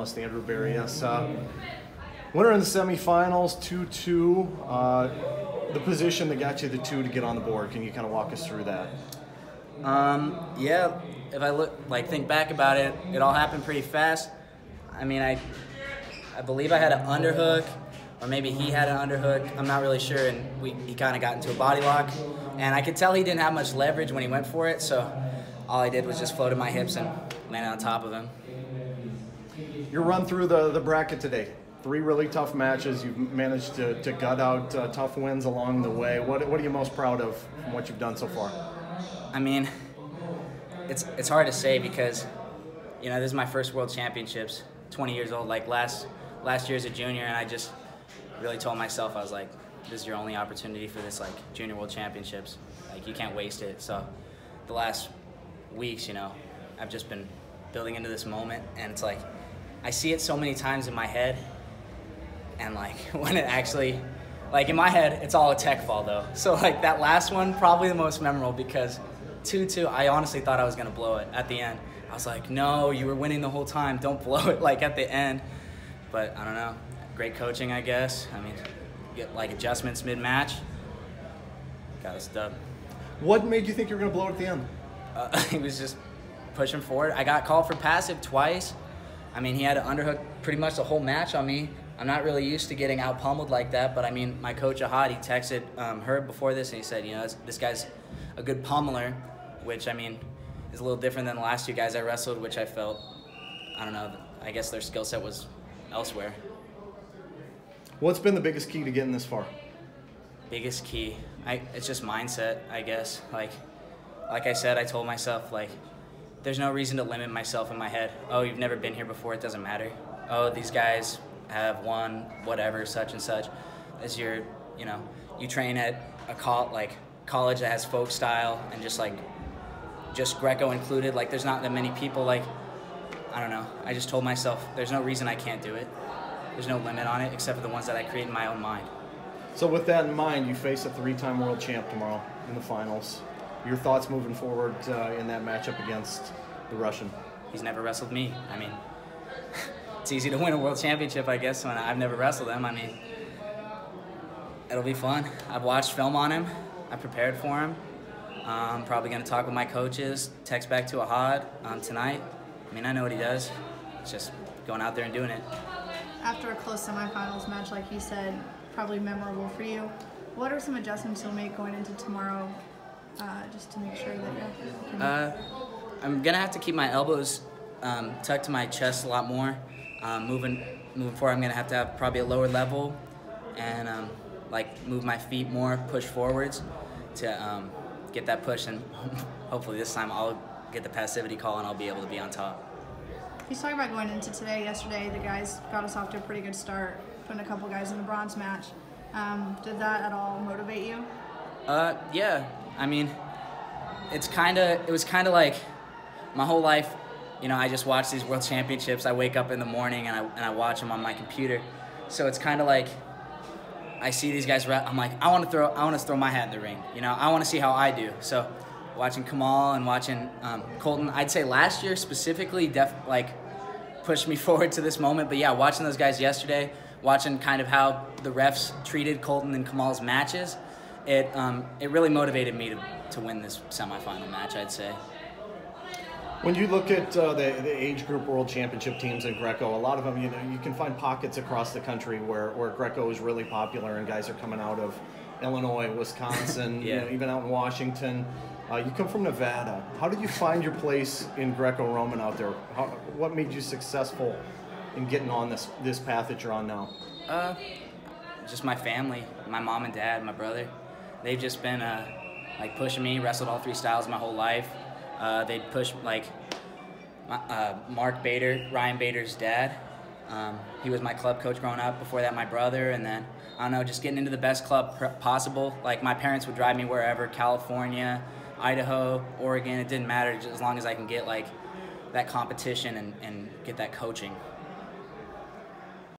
finalist Andrew Berreyesa. Winner in the semifinals, 2-2. The position that got you the 2 to get on the board. Can you kind of walk us through that? Yeah, if I think back about it, it all happened pretty fast. I mean, I believe I had an underhook, or maybe he had an underhook. I'm not really sure, and he kind of got into a body lock. And I could tell he didn't have much leverage when he went for it, so all I did was just floated my hips and landed on top of him. Your run through the bracket today. 3 really tough matches. You've managed to gut out tough wins along the way. What are you most proud of from what you've done so far? I mean, it's hard to say because, you know, this is my first World Championships, 20 years old. Like last year as a junior, and I just really told myself, I was like, this is your only opportunity for this, like, Junior World Championships. Like, you can't waste it. So the last weeks, you know, I've just been building into this moment, and it's like, I see it so many times in my head, and like when it actually, like in my head, it's all a tech fall though. So like that last one, probably the most memorable because 2-2, I honestly thought I was gonna blow it at the end. I was like, no, you were winning the whole time, don't blow it like at the end. But I don't know, great coaching, I guess. I mean, get like adjustments mid-match, got us dub. What made you think you were gonna blow it at the end? He was just pushing forward. I got called for passive twice. I mean, he had an underhook pretty much the whole match on me. I'm not really used to getting out pummeled like that, but I mean, my coach Ahad, he texted Herb before this, and he said, you know, this guy's a good pummeler, which I mean, is a little different than the last 2 guys I wrestled, which I felt, I don't know, I guess their skill set was elsewhere. What's been the biggest key to getting this far? Biggest key, it's just mindset, I guess. Like I said, I told myself, like, there's no reason to limit myself in my head. Oh, you've never been here before, it doesn't matter. Oh, these guys have won whatever, such and such. As you're, you know, you train at a college that has folk style and just Greco included. Like, there's not that many people. Like, I don't know. I just told myself there's no reason I can't do it. There's no limit on it except for the ones that I create in my own mind. So with that in mind, you face a 3-time world champ tomorrow in the finals. Your thoughts moving forward in that matchup against the Russian? He's never wrestled me. I mean, it's easy to win a world championship, I guess, when I've never wrestled him. I mean, it'll be fun. I've watched film on him. I prepared for him. I'm probably going to talk with my coaches, text back to Ahad tonight. I mean, I know what he does. It's just going out there and doing it. After a close semifinals match, like you said, probably memorable for you, what are some adjustments you'll make going into tomorrow just to make sure that I'm going to have to keep my elbows tucked to my chest a lot more. Moving forward, I'm going to have probably a lower level and like move my feet more, push forwards to get that push, and hopefully this time I'll get the passivity call and I'll be able to be on top. He's talking about going into today. Yesterday, the guys got us off to a pretty good start, putting a couple guys in the bronze match. Did that at all motivate you? Yeah. I mean, it was kind of like my whole life. You know, I just watch these world championships. I wake up in the morning and I watch them on my computer. So it's kind of like I see these guys. I'm like, I want to throw my hat in the ring. You know, I want to see how I do. So watching Kamal and watching Colton, I'd say last year specifically, pushed me forward to this moment. But yeah, watching those guys yesterday, watching kind of how the refs treated Colton and Kamal's matches, it really motivated me to win this semifinal match, I'd say. When you look at the age group world championship teams in Greco, a lot of them, you know, you can find pockets across the country where Greco is really popular and guys are coming out of Illinois, Wisconsin, yeah. You know, even out in Washington. You come from Nevada. How did you find your place in Greco-Roman out there? What made you successful in getting on this path that you're on now? Just my family, my mom and dad, my brother. They've just been like pushing me. Wrestled all 3 styles my whole life. They'd push like Mark Bader, Ryan Bader's dad. He was my club coach growing up. Before that, my brother, and then I don't know, just getting into the best club possible. Like my parents would drive me wherever, California, Idaho, Oregon. It didn't matter, just as long as I can get like that competition and get that coaching.